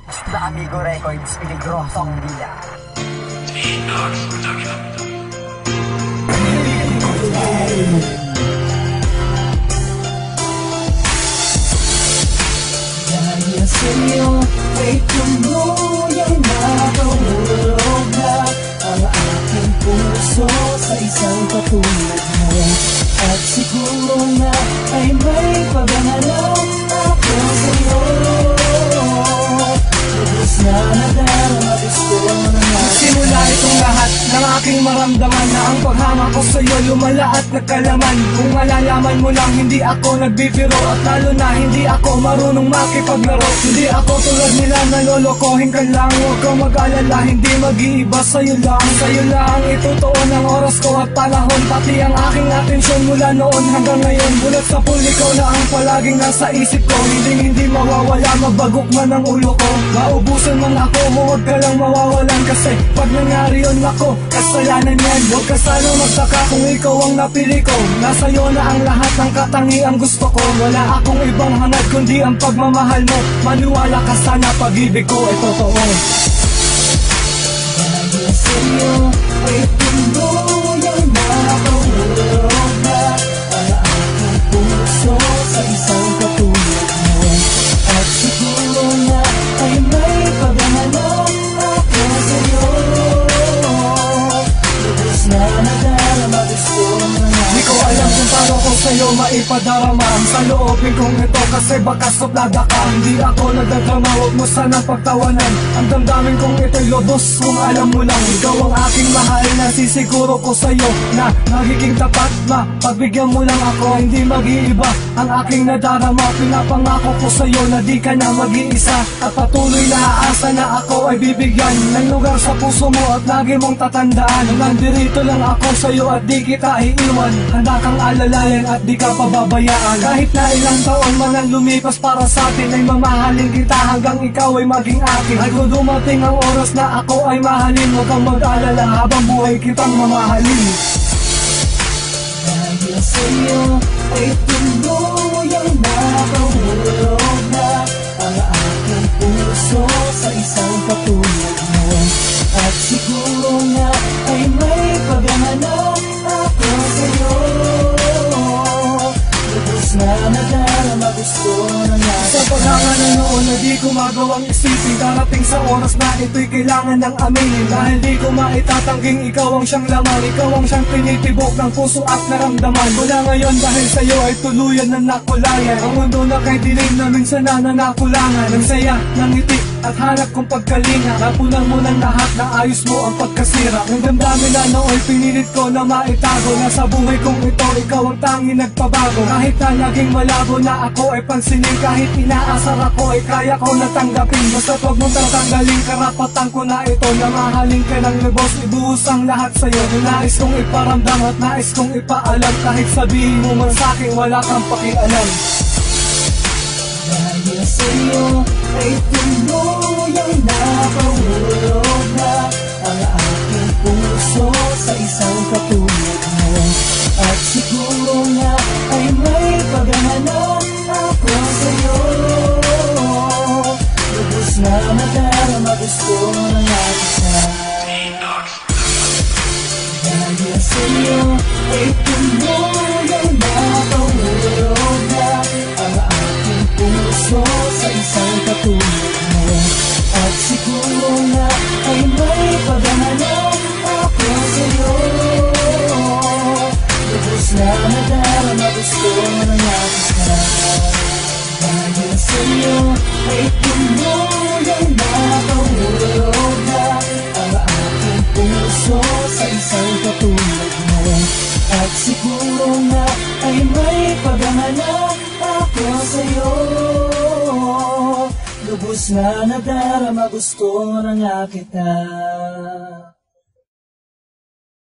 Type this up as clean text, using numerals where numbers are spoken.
The Amigo Records, Piligrosong Villa. Dahil sa'yo ay tuluyang nakahulog na ang aking puso sa isang katulad mo. At siguro na ay may paghanap ako sa'yo. Lubos na nadarama, gusto na simula itong lahat ng aking maramdaman na ang paghanga ko sa'yo lumala at nagkalaman. Kung malalaman mo lang, hindi ako nagbibiro at lalo na hindi ako marunong makipaglaro. Hindi ako tulad nila na lolokohin ka lang. Huwag kang mag-alala, hindi mag-iiba sa'yo lang. Sa'yo lang itutuon ang oras ko at panahon, pati ang aking atensyon mula noon hanggang ngayon. Bulat sa pool, ikaw na ang palaging nasa isip ko. Hindi mawawala, mabagok man ang ulo ko. Maubusan man ako, huwag ka lang mawawalan. Kasi pag nangyari yun ako, kasalanan yan. Huwag ka sana magtaka kung ikaw ang napili ko. Nasa'yo na ang lahat ng katangiang gusto ko. Wala akong ibang hangad kundi ang pagmamahal mo. Maniwala ka sana, pag-ibig ko ay totoo. Dahil sa'yo ay tuluyang nakahulog na ang aking puso sa isang katulad mo. At siguro na ay may paghanap ako sa'yo. Lubos na nadarama, gusto na nga. Di ko alam kung paano ko sa'yo maipadarama ang saloobin kong ito, kasi baka suplada ka. Hindi ako nagdadrama, huwag mo sanang pagtawanan. Ang damdamin kong ito'y lobos, kung alam mo lang. Ikaw ang aking mahal, nasisiguro ko sa'yo na magiging tapat. Pagbigyan mo lang ako, hindi mag-iiba ang aking nadarama. Pinapangako ko sa'yo na di ka na mag-iisa, at patuloy na aasa na ako ay bibigyan ng lugar sa puso mo at lagi mong tatandaan. Nandirito lang ako sa'yo at di kita iiwan. Handa kang alalayan at di ka pababayaan. Kahit na ilang taon man ang lumipas para sa atin, ay mamahalin kita hanggang ikaw ay maging akin. At kung dumating ang oras na ako ay mahalin, huwag kang mag-alala, habang buhay kitang mamahalin. Dahil sa'yo ay tuluyang nakahulog na ang aking puso sa isang katulad mo. At siguro nga ay may paghanap ako sa'yo. Lubos na nadarama, gusto na nga. Sa paghanga na noon na di ko magawang isipin, darating sa oras na ito'y kailangan ng aminin. Dahil di ko maitatangging ikaw ang siyang laman, ikaw ang siyang tinitibok ng puso at naramdaman. Mula ngayon dahil sa'yo ay tuluyan na nakulayan ang mundo na kay dilim na minsan na nakulangan. Ang saya ng ngiti at hanap kong pagkalinga, napunan mo ng lahat na ayos mo ang pagkasira. Ang damdamin na nooy pinilit ko na maitago, na sa buhay kong ito ikaw ang tanging nagpabago. Kahit na naging malabo na ako ay pansinin, kahit inaasar ako ay kaya ko natanggapin. Basta huwag mong tatanggalin karapatan ko na ito, na mahalin ka ng lubos, ibuhos ang lahat sa'yo. Nais kong iparamdam at nais kong ipaalam, kahit sabihin mo man sa'kin wala kang pakialam. Dahil sa'yo ay tuluyang nakahulog na ang aking puso sa isang katulad mo. At siguro nga ay may paghanap ako sa'yo. Lubos na nadarama, gusto na nga kita. Dahil sa'yo ay tuluyang nakahulog na ang aking puso sa isang katulad mo. At siguro nga ay may paghanap ako sa'yo. Lubos na nadarama, gusto na nga kita. Dahil sa'yo ay tuluyang nakahulog na ang aking puso sa isang katulad mo. At siguro nga ay may paghanap ako sa'yo. Lubos na nadarama, gusto na nga kita.